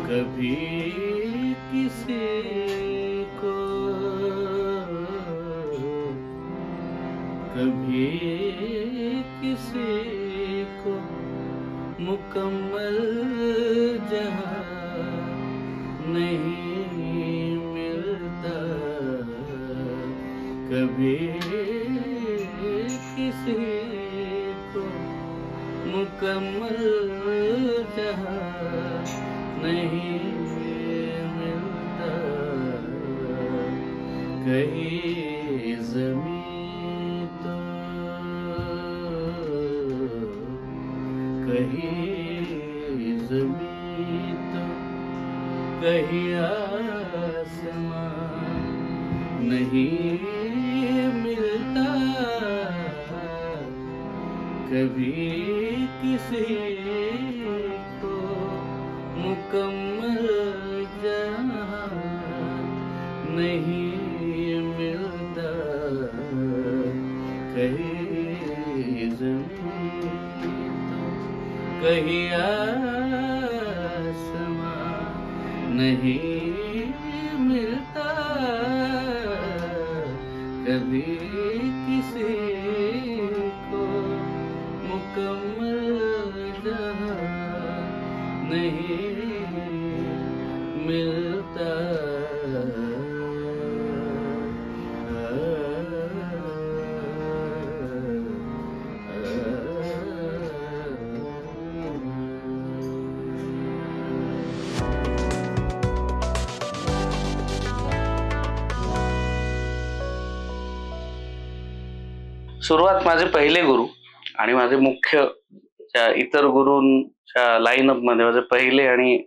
कभी किसी को, कभी किसी को मुकम्मल जहां नहीं मिलता, कभी किसी को मुकम्मल जहां नहीं मिलता। कहीं ज़मीं तो कहीं ज़मीं तो कहीं आसमां नहीं मिलता, कभी किसी को मुकम्मल जहां नहीं मिलता। कहीं ज़मीं तो कहीं आसमां नहीं मिलता, कभी किसी को मुकम्मल जहां नहीं मिलता। सुरुवात माझे पहिले गुरु आणि माझे मुख्य इतर गुरूंच्या लाईनअप मध्ये माझे पहिले आणि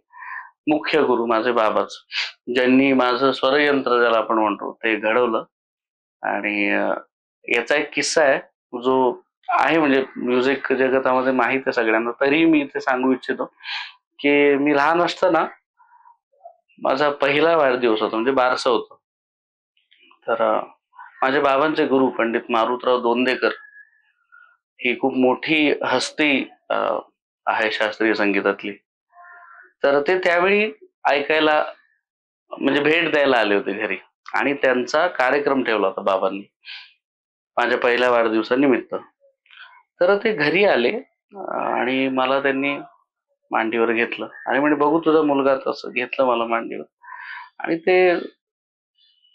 मुख्य गुरु माझे बाबाच, ज्यांनी माझं स्वरयंत्र ज्याला आपण म्हणतो ते घडवलं. आणि याचा एक किस्सा आहे जो आहे म्हणजे म्युझिक जगतामध्ये माहित आहे सगळ्यांना, तरी मी इथे सांगू इच्छितो की मी लहान असताना माझा पहिला वाढदिवस होता, म्हणजे बारसं होतं. तर माझ्या बाबांचे गुरु पंडित मारुतराव दोंदेकर ही खूप मोठी हस्ती आहे शास्त्रीय संगीतातली. तर ते त्यावेळी ऐकायला म्हणजे भेट द्यायला आले होते घरी, आणि त्यांचा कार्यक्रम ठेवला होता बाबांनी माझ्या पहिल्या वाढदिवसानिमित्त. तर ते घरी आले आणि मला त्यांनी मांडीवर घेतलं आणि म्हणजे बघू तुझा मुलगा, तसं घेतलं मला मांडीवर. आणि ते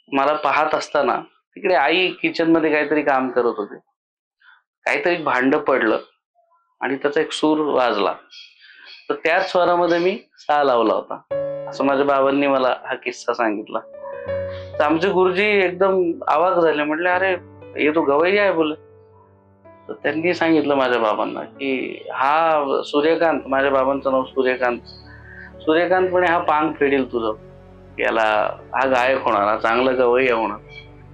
मला पाहत असताना तिकडे आई किचन मध्ये काहीतरी काम करत होते, काहीतरी भांड पडलं आणि त्याचा एक सूर वाजला, तर त्याच स्वरामध्ये मी सा लावला होता, असं माझ्या बाबांनी मला हा किस्सा सांगितला. तर आमचे गुरुजी एकदम अवाक झाले, म्हटले अरे हे तो गवई आहे बोले. तर त्यांनी सांगितलं माझ्या बाबांना की हा सूर्यकांत, माझ्या बाबांचं नाव सूर्यकांत, सूर्यकांत म्हणे हा पांग फेडेल तुझं, याला हा गायक होणार, हा चांगला गवई होणार.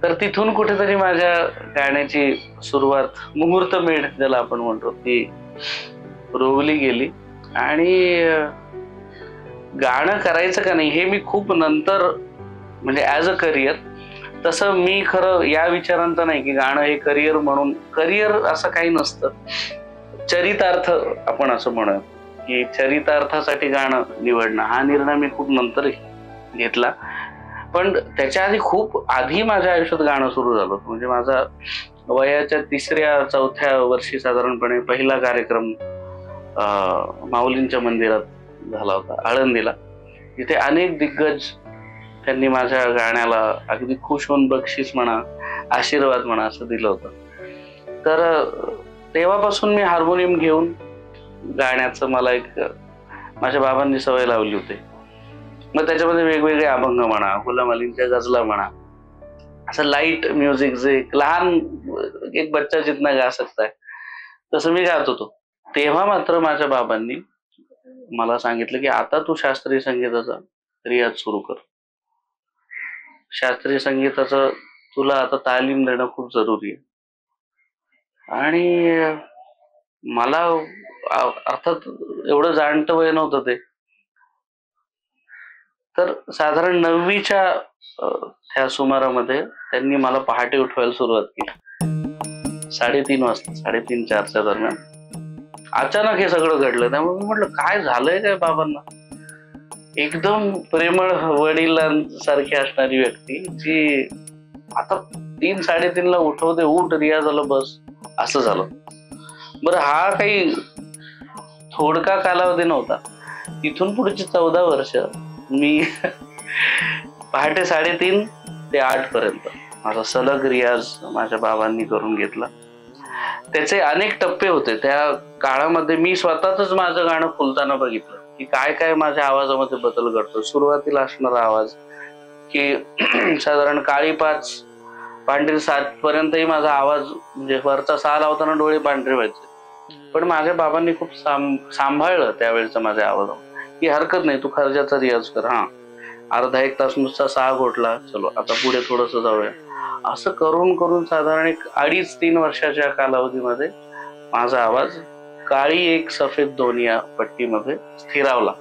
तर तिथून कुठेतरी माझ्या गाण्याची सुरुवात, मुहूर्तमेढ ज्याला आपण म्हणतो, ती रोवली गेली. आणि गाणं करायचं का नाही हे मी खूप नंतर, म्हणजे ॲज अ करिअर, तसं मी खरं या विचारांचं नाही की गाणं हे करिअर म्हणून. करिअर असं काही नसतं, चरितार्थ आपण असं म्हणूया की चरितार्थासाठी गाणं निवडणं हा निर्णय मी खूप नंतर घेतला. पण त्याच्या आधी खूप आधी माझ्या आयुष्यात गाणं सुरू झालं होतं. म्हणजे माझा वयाच्या 3-4 वर्षी साधारणपणे पहिला कार्यक्रम माऊलींच्या मंदिरात झाला होता आळंदीला. तिथे अनेक दिग्गज त्यांनी माझ्या गाण्याला अगदी खुश होऊन बक्षीस म्हणा, आशीर्वाद म्हणा असं दिलं होतं. तर तेव्हापासून मी हार्मोनियम घेऊन गाण्याचं मला एक माझ्या बाबांनी सवय लावली होती. मग त्याच्यामध्ये वेगवेगळे अभंग म्हणा, गुलाम अलींच्या गझला म्हणा, असं लाईट म्युझिक जे लहान एक बच्चा जितना गा सकता है तसं मी गात होतो. तेव्हा मात्र माझ्या बाबांनी मला सांगितलं की आता तू शास्त्रीय संगीताचा रियाज सुरू कर, शास्त्रीय संगीताचं तुला आता तालीम देणं खूप जरुरी आहे. आणि मला अर्थात एवढं जाणतं वय नव्हतं ते, तर साधारण 9वीच्या ह्या सुमारामध्ये त्यांनी मला पहाटे उठवायला सुरुवात केली. 3:30 वाजता, 3:30-4च्या दरम्यान अचानक हे सगळं घडलं. त्यामुळे मी म्हटलं काय झालंय काय बाबांना. एकदम प्रेमळ वडिलांसारखी असणारी व्यक्ती, जी आता 3-3:30 ला उठवते, उठ रियाजाला बस, असं झालं. बरं, हा काही थोडका कालावधी नव्हता. तिथून पुढची 14 वर्ष मी पहाटे 3:30 ते 8 पर्यंत माझा सलग रियाज माझ्या बाबांनी करून घेतला. त्याचे अनेक टप्पे होते. त्या काळामध्ये मी स्वतःच माझं गाणं फुलताना बघितलं की काय काय माझ्या आवाजामध्ये बदल घडतो. सुरुवातीला असणारा आवाज की साधारण काळी 5 पांढरी 7 पर्यंतही माझा आवाज म्हणजे वरचा 6 लावताना डोळे पांढरे व्हायचे. पण माझ्या बाबांनी खूप सांभाळलं त्यावेळेचा माझ्या आवाज की हरकत नाही, तू खर्जाचा रियाज कर, हा अर्धा 1 तास नुसता 6 घोटला, चलो आता पुढे थोडस जाऊया. असं करून करून साधारण 2.5-3 वर्षाच्या कालावधीमध्ये माझा आवाज काळी 1 सफेद 2 या पट्टीमध्ये स्थिरावला.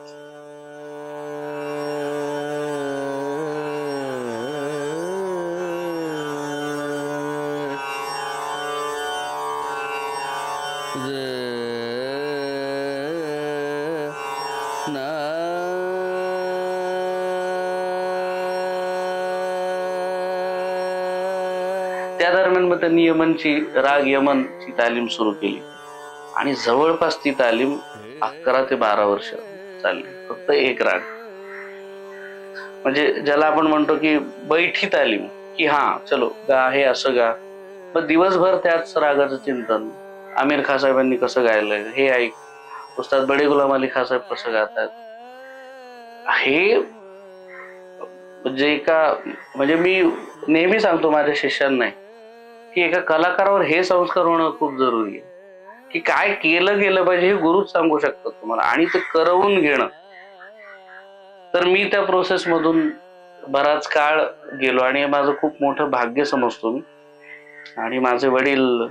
त्या दरम्यान मग त्या नियमनची राग यमनची तालीम सुरू केली आणि जवळपास ती तालीम 11 ते 12 वर्ष चालली. फक्त एक राग, म्हणजे ज्याला आपण म्हणतो की बैठी तालीम, की हा चलो गा, हे असं गा. मग दिवसभर त्याच रागाचं चिंतन. आमिर खान साहेबांनी कसं गायलंय हे ऐक, उस्ताद बडे गुलाम अली खान साहेब कसं गातात हे. म्हणजे मी नेहमी सांगतो माझ्या शिष्यांना की एका कलाकारावर हे संस्कार होणं खूप जरुरी आहे की काय केलं गेलं पाहिजे हे गुरुच सांगू शकतात तुम्हाला, आणि ते करवून घेणं. तर मी त्या प्रोसेस मधून बराच काळ गेलो आणि माझं खूप मोठं भाग्य समजतो मी. आणि माझे वडील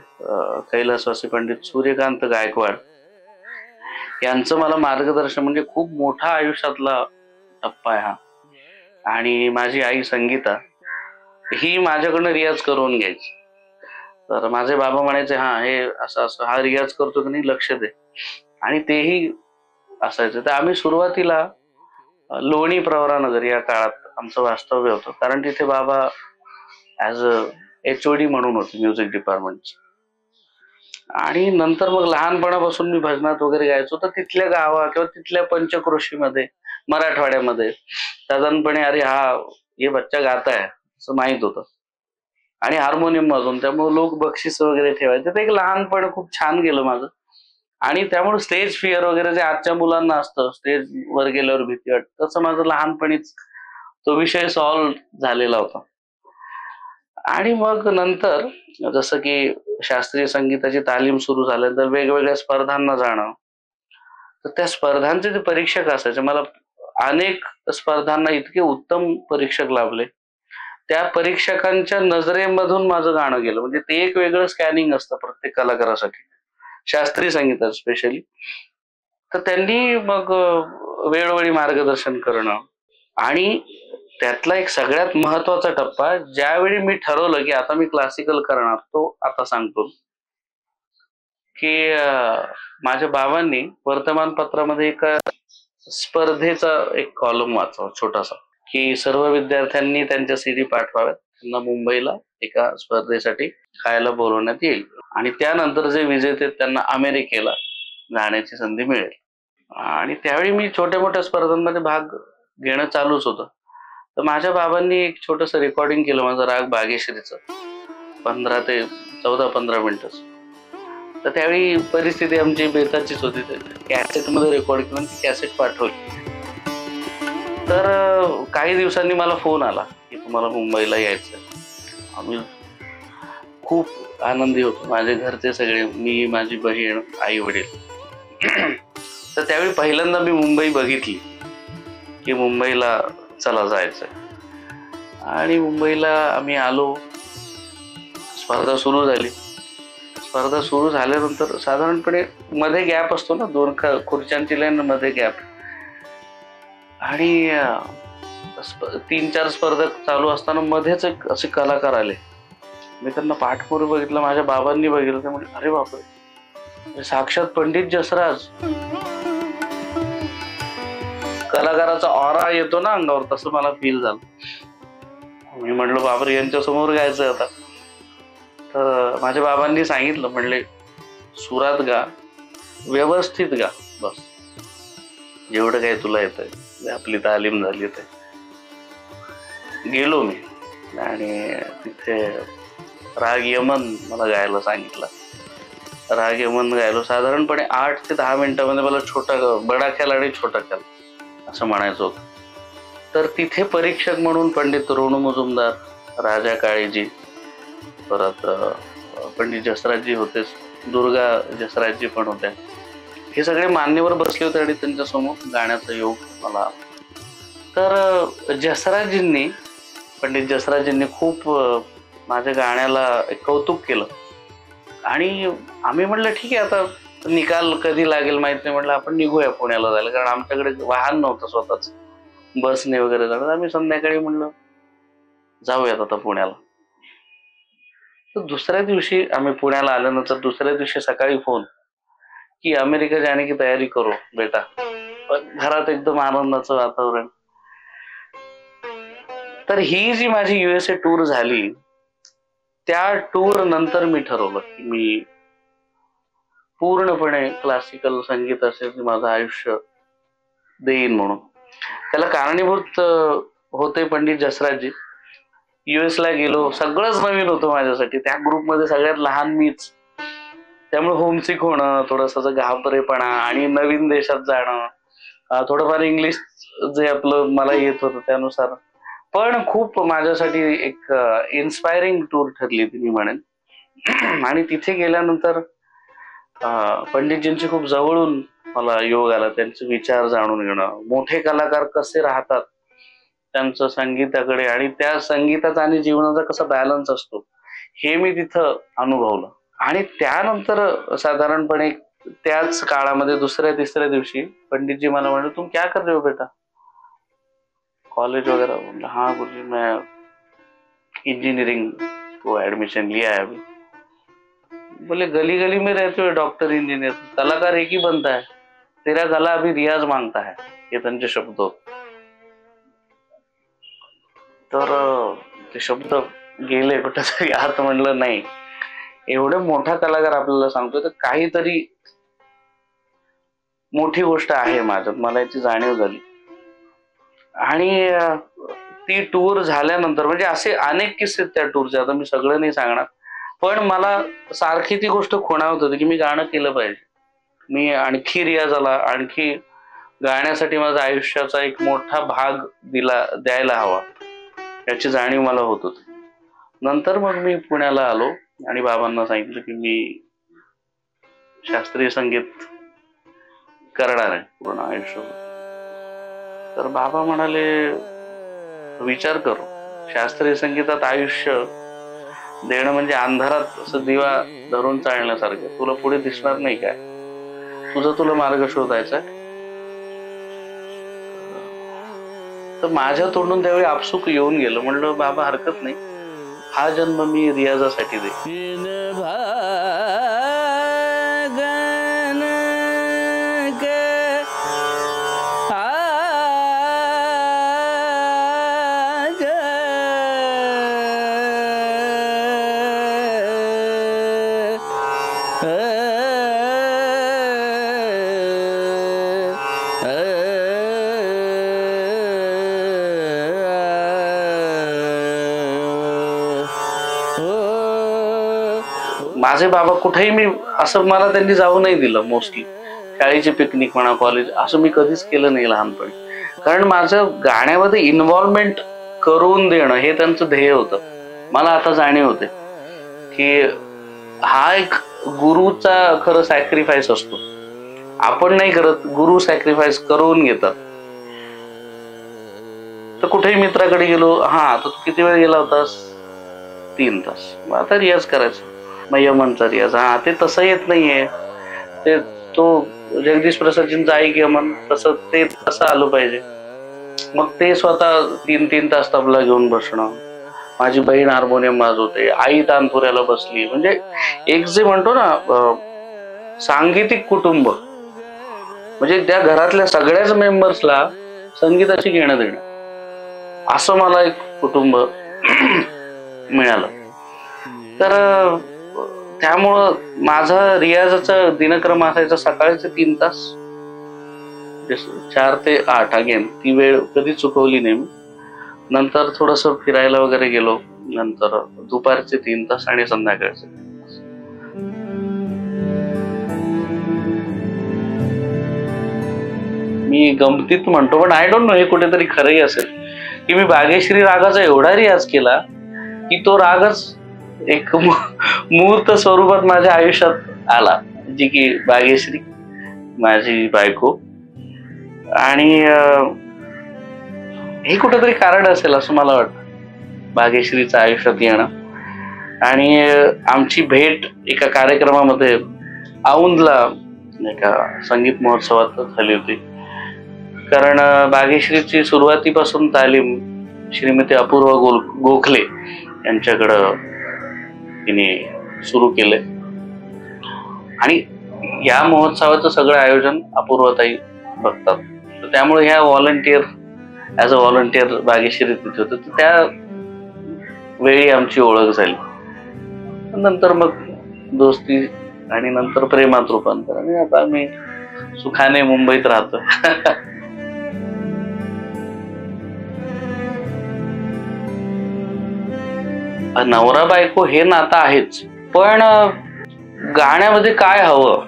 कैलासवासी पंडित सूर्यकांत गायकवाड यांचं मला मार्गदर्शन म्हणजे खूप मोठा आयुष्यातला टप्पा आहे हा. आणि माझी आई संगीता ही माझ्याकडनं रियाज करून घ्यायची. तर माझे बाबा म्हणायचे हा हे असं असं हा रियाज करतो की नाही लक्ष दे, आणि तेही असायचं. तर आम्ही सुरुवातीला लोणी प्रवरानगर या काळात आमचं वास्तव्य होतं, कारण तिथे बाबा ऍज अ HOD म्हणून होते म्युझिक डिपार्टमेंटचे. आणि नंतर मग लहानपणापासून मी भजनात वगैरे गायचो, तर तिथल्या गावा किंवा तिथल्या पंचक्रोशीमध्ये मराठवाड्यामध्ये साधारणपणे अरे हा हे बच्चा गाता आहे असं माहित होतं. आणि हार्मोनियम वाजवून, त्यामुळे लोक बक्षीस वगैरे ठेवायचे. ते एक लहानपण खूप छान गेलं माझं. आणि त्यामुळे स्टेज फिअर वगैरे जे आजच्या मुलांना असतं, स्टेज वर गेल्यावर भीती वाटतं, तसं माझं लहानपणीच तो विषय सॉल्व्ह झालेला होता. आणि मग नंतर जसं की शास्त्रीय संगीताची तालीम सुरू झाल्यानंतर वेगवेगळ्या स्पर्धांना जाणं, तर त्या स्पर्धांचे जे परीक्षक असायचे, मला अनेक स्पर्धांना इतके उत्तम परीक्षक लाभले. त्या परीक्षकांच्या नजरेमधून माझं गाणं गेलं. म्हणजे ते एक वेगळं स्कॅनिंग असतं प्रत्येक कलाकारासाठी, शास्त्रीय संगीतात स्पेशली. तर त्यांनी मग वेळोवेळी मार्गदर्शन करणं. आणि त्यातला एक सगळ्यात महत्वाचा टप्पा, ज्यावेळी मी ठरवलं की आता मी क्लासिकल करणार, तो आता सांगतो की माझ्या बाबांनी वर्तमानपत्रामध्ये एका स्पर्धेचा एक कॉलम वाचला छोटासा, की सर्व विद्यार्थ्यांनी त्यांच्या CD पाठवाव्यात, त्यांना मुंबईला एका स्पर्धेसाठी खायला बोलवण्यात येईल, आणि त्यानंतर जे विजेते त्यांना अमेरिकेला जाण्याची संधी मिळेल. आणि त्यावेळी मी छोट्या मोठ्या स्पर्धांमध्ये भाग घेणं चालूच होतं. तर माझ्या बाबांनी एक छोटस रेकॉर्डिंग केलं माझं राग बागेश्रीचं, 15 ते 14-15 मिनिटं. तर त्यावेळी परिस्थिती आमची बेताचीच होती. कॅसेट मध्ये रेकॉर्ड केलं, ती कॅसेट पाठवली. तर काही दिवसांनी मला फोन आला की तुम्हाला मुंबईला यायचं. आम्ही खूप आनंदी होतो, माझे घरचे सगळे, मी, माझी बहीण, आई वडील. तर त्यावेळी पहिल्यांदा मी मुंबई बघितली की मुंबईला चला जायचं. आणि मुंबईला आम्ही आलो. स्पर्धा सुरू झाली. स्पर्धा सुरू झाल्यानंतर साधारणपणे मध्ये गॅप असतो ना, 2 खुर्च्यांची लाईन मध्ये गॅप. आणि 3-4 स्पर्धक चालू असताना मध्येच एक असे कलाकार आले. मी त्यांना पाठपुरी बघितलं, माझ्या बाबांनी बघितलं. ते म्हणजे अरे बापरे, साक्षात पंडित जसराज. कलाकार कलाकाराचा ऑरा येतो ना अंगावर, तसं मला फील झालं. मी म्हटलं बापरे, यांच्या समोर गायचं आता. तर माझ्या बाबांनी सांगितलं, म्हणले सुरात गा, व्यवस्थित गा, बस जेवढं काही तुला येतंय, आपली तालीम झाली. ते गेलो मी आणि तिथे राग यमन मला गायला सांगितलं. राग यमन गायलो. साधारणपणे 8 ते 10 मिनिटांमध्ये मला बडा ख्याल आणि छोटा ख्याल असं म्हणायचं होतं. तर तिथे परीक्षक म्हणून पंडित रोणू मुजुमदार, राजा काळेजी, परत पंडित जसराजजी होतेच, दुर्गा जसराजजी पण होत्या. हे सगळे मान्यवर बसले होते आणि त्यांच्यासमोर गाण्याचा योग मला आला. तर जसराजजींनी, पंडित जसराजजींनी खूप माझ्या गाण्याला एक कौतुक केलं. आणि आम्ही म्हटलं ठीक आहे, आता निकाल कधी लागेल माहित नाही, म्हटलं आपण निघूया पुण्याला जायला, कारण आमच्याकडे वाहन नव्हतं स्वतःच, बसने वगैरे जाणार. आम्ही संध्याकाळी म्हणलं जाऊयात आता पुण्याला. तर दुसऱ्या दिवशी आम्ही पुण्याला आल्यानंतर दुसऱ्या दिवशी सकाळी फोन की अमेरिका जाने की तयारी करो बेटा. घरात एकदम आनंदाचं वातावरण. तर ही जी माझी USA टूर झाली, त्या टूर नंतर मी ठरवलं की मी पूर्णपणे क्लासिकल संगीत असेल माझं आयुष्य देईन म्हणून. त्याला कारणीभूत होते पंडित जसराजजी. US ला गेलो, सगळंच नवीन होतं माझ्यासाठी. त्या ग्रुपमध्ये सगळ्यात लहान मीच, त्यामुळे होमसिक होणं, थोडंसं घाबरेपणा आणि नवीन देशात जाणं, थोडंफार इंग्लिश जे आपलं मला येत होतं त्यानुसार, पण खूप माझ्यासाठी एक इन्स्पायरिंग टूर ठरली ती मी म्हणेन. आणि तिथे गेल्यानंतर पंडितजींची खूप जवळून मला योग आला. त्यांचे विचार जाणून घेणं, मोठे कलाकार कसे राहतात, त्यांचं संगीताकडे आणि त्या संगीताचा आणि जीवनाचा कसा बॅलन्स असतो, हे मी तिथं अनुभवलं. आणि त्यानंतर साधारणपणे त्याच काळामध्ये दुसऱ्या तिसऱ्या दिवशी पंडितजी मला म्हणले, तुम क्या कर रहे हो बेटा, कॉलेज वगैरह? बोला हाँ गुरुजी, मैं इंजीनियरिंग को एडमिशन लिया है अभी. बोले गली गली में रहते हुए डॉक्टर इंजीनियर, कलाकार एक ही बनता है, तेरा गला अभी रियाज मांगता है, हे त्यांचे शब्द होते. तर ते शब्द गेले कुठेतरी आत. म्हणलं नाही, एवढे मोठा कलाकार आपल्याला सांगतोय तर काहीतरी मोठी गोष्ट आहे माझ्यात, मला याची जाणीव झाली. आणि ती टूर झाल्यानंतर म्हणजे असे अनेक किस्से त्या टूरचे, आता मी सगळं नाही सांगणार, पण मला सारखी ती गोष्ट खुणावत होती की मी गाणं केलं पाहिजे. मी आणखी रियाजाला, आणखी गाण्यासाठी माझा आयुष्याचा एक मोठा भाग द्यायला हवा, याची जाणीव मला होत होती. नंतर मग मी पुण्याला आलो आणि बाबांना सांगितलं की मी शास्त्रीय संगीत करणार आहे पूर्ण आयुष्य. तर बाबा म्हणाले, विचार करो, शास्त्रीय संगीतात आयुष्य देणं म्हणजे अंधारात असं दिवा धरून चालण्यासारखं. तुला पुढे दिसणार नाही काय, तुला मार्ग शोधायचा. तर माझ्या तोंडून त्यावेळी आपसुक येऊन गेलं. म्हणलं बाबा हरकत नाही, हा जन्म मी रियाजासाठी दे. माझे बाबा कुठेही, मी असं मला त्यांनी जाऊ नाही दिलं. मोस्टली शाळेची पिकनिक म्हणा, कॉलेज, असं मी कधीच केलं नाही लहानपणी. कारण माझं गाण्यामध्ये इन्व्हॉल्वमेंट करून देणं हे त्यांचं ध्येय होतं. मला आता जाणीव होते की हा एक गुरुचा खरं सॅक्रिफाईस असतो. आपण नाही करत, गुरु सॅक्रिफाईस करून घेतात. तर कुठेही मित्राकडे गेलो, हा तर तू किती वेळ गेला होतास? 3 तास. आता रियाज करायचा, मग यमनचा रियाज. हा ते तसं येत नाहीये, ते तो जगदीश प्रसादजींचा ऐक यमन तसं ते तसं आलं पाहिजे. मग ते स्वतः 3 तास तबला घेऊन बसणं. माझी बहीण हार्मोनियम वाजवते, आई तानपुऱ्याला बसली. म्हणजे एक जे म्हणतो ना सांगीतिक कुटुंब, म्हणजे त्या घरातल्या सगळ्याच मेंबर्सला संगीताची घेणं देणं, असं मला एक कुटुंब मिळालं. तर त्यामुळं माझा रियाजाचा दिनक्रम असायचा सकाळचे 3 तास, 4 ते 8 अगेन, ती वेळ कधी चुकवली नाही. नंतर थोडस फिरायला वगैरे गेलो, नंतर दुपारचे 3 तास आणि संध्याकाळचे 3 तास. मी गमतीत म्हणतो, पण आय डोंट नो हे कुठेतरी खरंही असेल की मी भाग्यश्री रागाचा एवढा रियाज केला की तो रागच एक मूर्त स्वरूपात माझ्या आयुष्यात आला, जी की भाग्यश्री माझी बायको. आणि हे कुठेतरी कारण असेल असं मला वाटतं भाग्यश्रीचं आयुष्यात येणं. आणि आमची भेट एका कार्यक्रमामध्ये औंधला एका संगीत महोत्सवात झाली होती. कारण भाग्यश्रीची सुरुवातीपासून तालीम श्रीमती अपूर्वा गोखले यांच्याकडं तिने सुरू केले. आणि या महोत्सवाचं सगळं आयोजन अपूर्वाताई बघतात. त्यामुळे ह्या ॲज अ व्हॉलंटियर भाग्यश्री तिथे होते. त्या वेळी आमची ओळख झाली. नंतर मग दोस्ती आणि नंतर प्रेमात रूपांतर, आणि आता मी सुखाने मुंबईत राहतो. नवरा बायको हे नातं आहेच, पण गाण्यामध्ये काय हवं,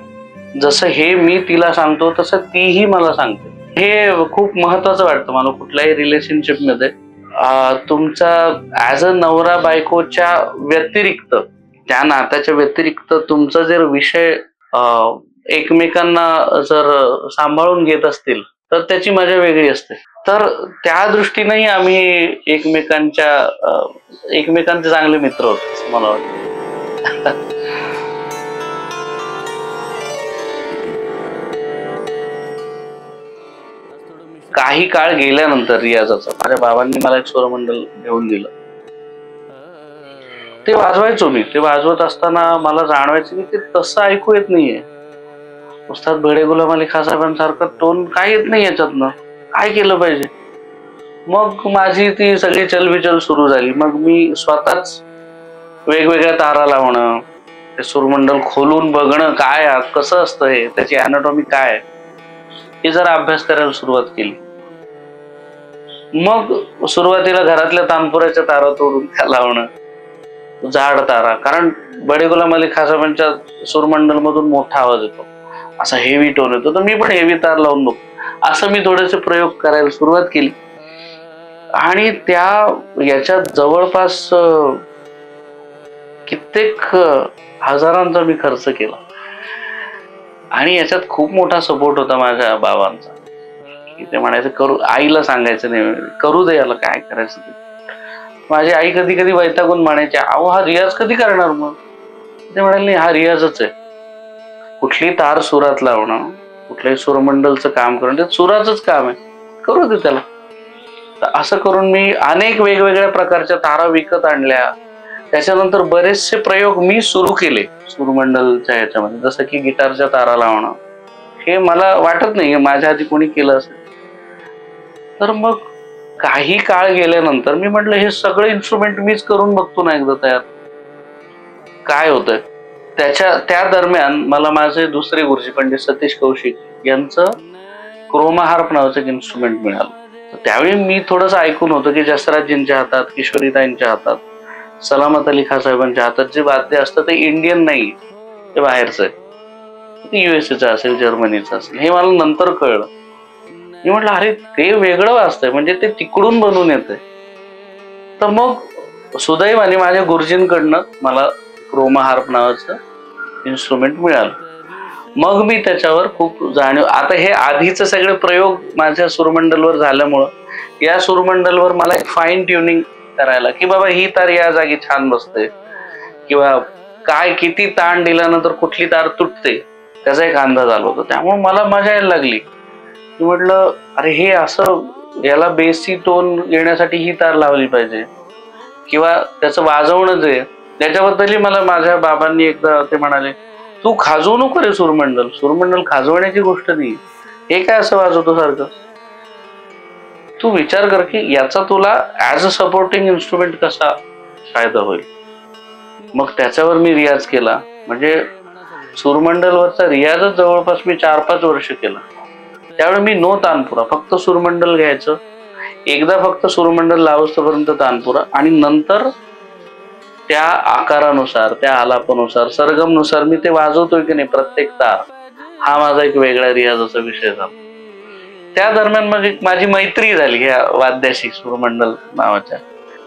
जसं हे मी तिला सांगतो तसं तीही मला सांगते. हे खूप महत्वाचं वाटतं मला कुठल्याही रिलेशनशिप मध्ये. तुमचा ऍज अ नवरा बायकोच्या व्यतिरिक्त, त्या नात्याच्या व्यतिरिक्त तुमचा जर विषय एकमेकांना जर सांभाळून घेत असतील तर त्याची मजा वेगळी असते. तर त्या दृष्टीनेही आम्ही एकमेकांचे चांगले मित्र होतो असं मला वाटतं. काही काळ गेल्यानंतर रियाजाचा माझ्या बाबांनी मला एक स्वरमंडल घेऊन दिलं. ते वाजवायचो मी. ते वाजवत असताना मला जाणवायचं की ते तसं ऐकू येत नाहीये. उस्ताद भिडे गुलाम अली खान साहेबांसारखा टोन काय येत नाही याच्यातनं. काय केलं पाहिजे? मग माझी ती सगळी चलबिचल सुरू झाली. मग मी स्वतःच वेगवेगळ्या तारा लावणं, ते सुरमंडल खोलून बघणं, काय कसं असतं हे, त्याची अॅनाटॉमी काय, हे जरा अभ्यास करायला सुरुवात केली. मग सुरुवातीला घरातल्या तानपुऱ्याच्या तारा तोडून त्या लावणं, जाड तारा, कारण बडे गुलाम अली खान साहेबांच्या सुरमंडल मधून मोठा आवाज येतो, असा हेवी टोन येतो, तर मी पण हेवी तार लावून बघतो. असं मी थोडेसे प्रयोग करायला सुरुवात केली. आणि याच्यात जवळपास कित्येक हजारांचा मी खर्च केला. आणि याच्यात खूप मोठा सपोर्ट होता माझ्या बाबांचा. ते म्हणायचं करू, आईला सांगायचं नाही, करू दे याला, काय करायचं ते. माझी आई कधी कधी वैतागून म्हणायची, अहो हा रियाज कधी करणार? मग ते म्हणाले नाही, हा रियाजच आहे. कुठली तार सुरात लावणं, कुठल्याही सुरमंडलचं काम करणं, ते सुराचंच काम आहे, करू दे त्याला. तर असं करून मी अनेक वेगवेगळ्या प्रकारच्या तारा विकत आणल्या. त्याच्यानंतर बरेचसे प्रयोग मी सुरू केले सुरमंडलच्या याच्यामध्ये, जसं की गिटारच्या तारा लावणं. हे मला वाटत नाही माझ्या आधी कोणी केलं असेल. तर मग काही काळ गेल्यानंतर मी म्हटलं हे सगळे इन्स्ट्रुमेंट मीच करून बघतो ना एकदा तयार, काय होतंय. त्या दरम्यान मला माझे दुसरे गुरुजी पंडित सतीश कौशिक यांचं क्रोमा हार्प नावाचं एक इन्स्ट्रुमेंट मिळालं. त्यावेळी मी थोडंसं ऐकून होतं की जसराजजींच्या हातात, किशोरीताईंच्या हातात, सलामत अली खान साहेबांच्या हातात जे वाद्य असतं ते इंडियन नाही, ते बाहेरचं आहे, ते युएसएचं असेल, जर्मनीचं असेल. हे मला नंतर कळलं. मी म्हटलं अरे ते वेगळं वाजतंय, म्हणजे ते तिकडून बनवून येतंय. तर मग सुदैवाने माझ्या गुरुजींकडनं मला क्रोमा हार्प नावाचं इन्स्ट्रुमेंट मिळालं. मग मी त्याच्यावर खूप जाणीव, आता हे आधीचे सगळे प्रयोग माझ्या सुरमंडलवर झाल्यामुळं या सुरमंडलवर मला एक फाईन ट्युनिंग करायला, की बाबा ही तार या जागी छान बसते, किंवा काय किती ताण दिल्यानंतर कुठली तार तुटते त्याचा एक अंदाज आला होता. त्यामुळे मला मजा यायला लागली. मी म्हटलं अरे हे असं, याला बेसी टोन येण्यासाठी ही तार लावली पाहिजे, किंवा त्याचं वाजवणं जे त्याच्याबद्दलही मला माझ्या बाबांनी एकदा ते म्हणाले, तू खाजवू नको रे सुरमंडल, सुरमंडल खाजवण्याची गोष्ट नाही, हे काय असं वाजवतो सारखं. तू विचार कर की याचा तुला ऍज अ सपोर्टिंग इन्स्ट्रुमेंट कसा फायदा होईल. मग त्याच्यावर मी रियाज केला. म्हणजे सूरमंडलवरचा रियाजच जवळपास मी 4-5 वर्ष केला. त्यावेळी मी नो तानपुरा, फक्त सूरमंडल घ्यायचं, एकदा फक्त सूरमंडल लावस्तोपर्यंत तानपुरा, आणि नंतर त्या आकारानुसार, त्या आलापानुसार, सरगमनुसार मी ते वाजवतोय की नाही प्रत्येक तार, हा माझा एक वेगळा रियाजाचा विषय झाला. त्या दरम्यान माझी मैत्री झाली ह्या वाद्याशी, सूरमंडल नावाच्या.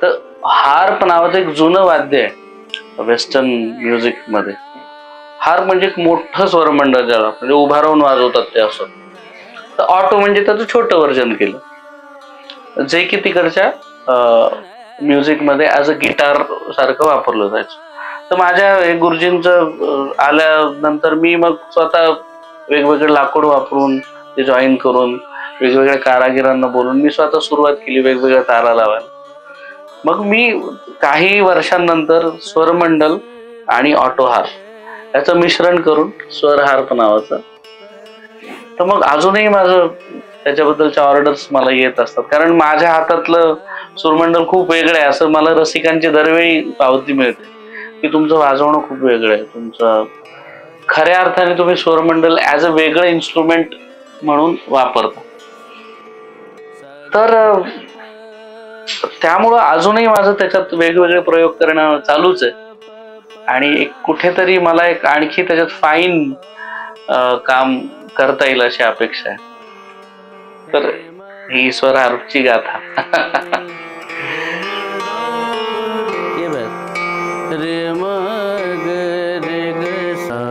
तर हार्प नावाचं एक जुनं वाद्य आहे वेस्टर्न म्युझिक मध्ये. हार्प म्हणजे एक मोठं स्वरमंडळ ज्याला म्हणजे उभा राहून वाजवतात ते असं. तर ऑटो म्हणजे त्याचं छोटं व्हर्जन केलं, जे की तिकडच्या म्युझिक मध्ये ऍज अ गिटार सारखं वापरलं जायचं. तर माझ्या गुरुजींचं आल्यानंतर मी मग स्वतः वेगवेगळे लाकूड वापरून ते जॉईन करून वेगवेगळ्या कारागिरांना बोलून मी स्वतः सुरुवात केली वेगवेगळ्या तारा लावायला. मग मी काही वर्षांनंतर स्वरमंडल आणि ऑटो हार्प याचं मिश्रण करून स्वर हार्प नावाचं. तर मग अजूनही माझं त्याच्याबद्दलच्या ऑर्डर्स मला येत असतात, कारण माझ्या हातातलं सूरमंडल खूप वेगळं आहे असं मला रसिकांची दरवेळी पावती मिळते की तुमचं वाजवणं खूप वेगळं आहे, तुमचं खऱ्या अर्थाने तुम्ही स्वरमंडल ऍज अ वेगळं इन्स्ट्रुमेंट म्हणून वापरता. तर त्यामुळं अजूनही माझं त्याच्यात वेगवेगळे प्रयोग करणं चालूच आहे, आणि एक कुठेतरी मला एक आणखी त्याच्यात फाईन काम करता येईल अशी अपेक्षा आहे. तर ही स्वर हार्पची गाथा. रे म ग रे ग सा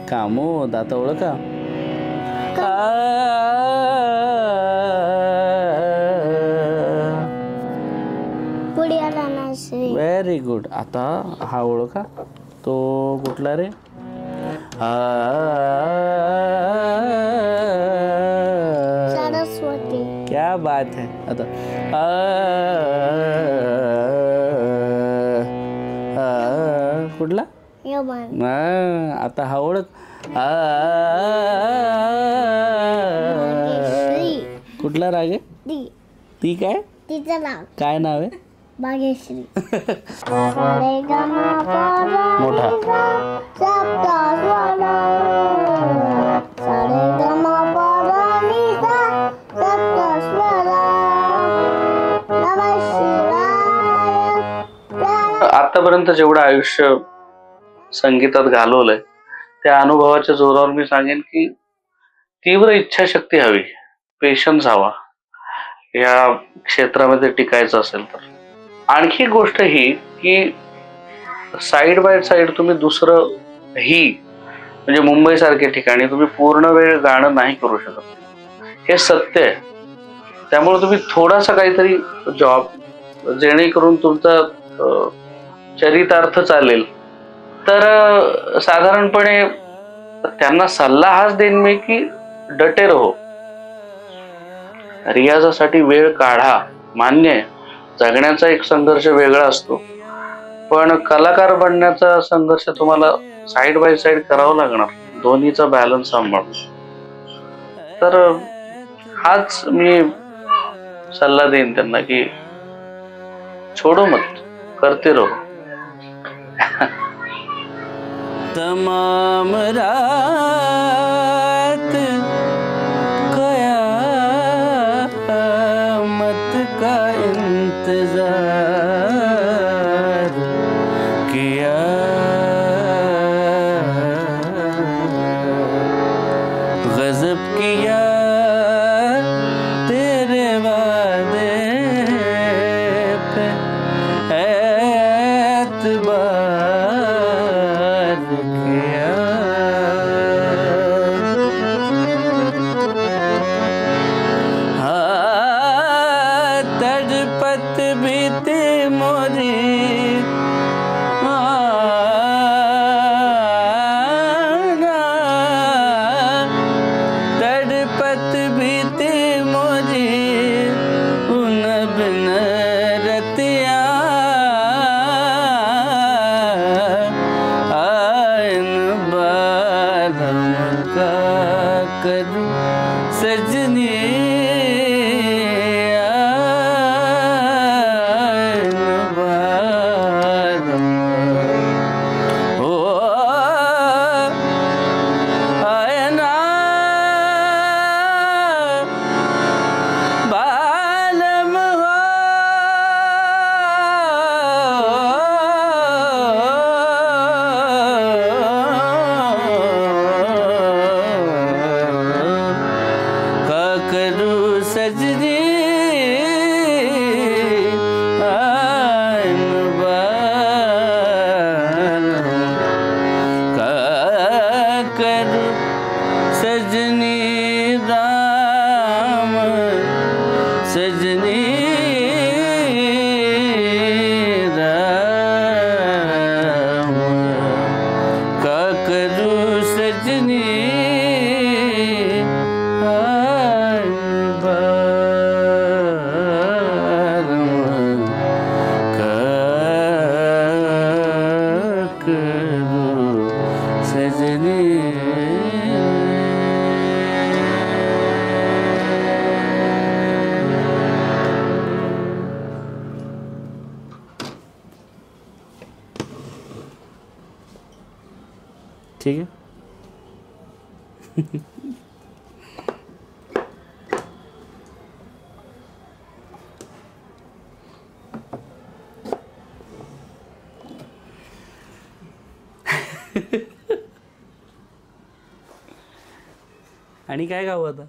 कामोद. आता ओळखा व्हेरी गुड. आता हा ओळखा तो कुठला रे? सरस्वती. क्या बात है. आता कुठला? आता हा ओळख. कुठला राग आहे? ती काय? तिचं नाव काय नाव आहे? भाग्यश्री. मोठा. आतापर्यंत जेवढं आयुष्य संगीतात घालवलंय त्या अनुभवाच्या जोरावर मी सांगेन की तीव्र इच्छाशक्ती हवी, पेशन्स हवा या क्षेत्रामध्ये टिकायचं असेल तर. आणखी गोष्ट ही की साईड बाय साईड तुम्ही दुसरं ही म्हणजे मुंबई सारख्या ठिकाणी तुम्ही पूर्ण वेळ गाणं नाही करू शकत, हे सत्य आहे. त्यामुळे तुम्ही थोडासा काहीतरी जॉब जेणेकरून तुमचा चरितार्थ चालेल. तर साधारणपणे त्यांना सल्ला हाच देईन मी की डटे रहो, रियाजासाठी वेळ काढा. मान्य आहे जगण्याचा एक संघर्ष वेगळा असतो, पण कलाकार बनण्याचा संघर्ष तुम्हाला साईड बाय साईड करावा लागणार, दोन्हीचा बॅलन्स सांभाळून. तर हाच मी सल्ला देईन त्यांना की छोडो मत, करते रहो. तमाम रात कयामत का इंतजार किया, गजब किया तेरे वादे पे एतबार तड़पत बीते मोरी तड़पत बीते मोरी उन बिन रतिया आयन बारम का करूं सजनी सजनी आयन बारम का करूं सजनी राम सजनी राम का करूं सजनी सजनी ठीक है। आणि काय गाऊ आता?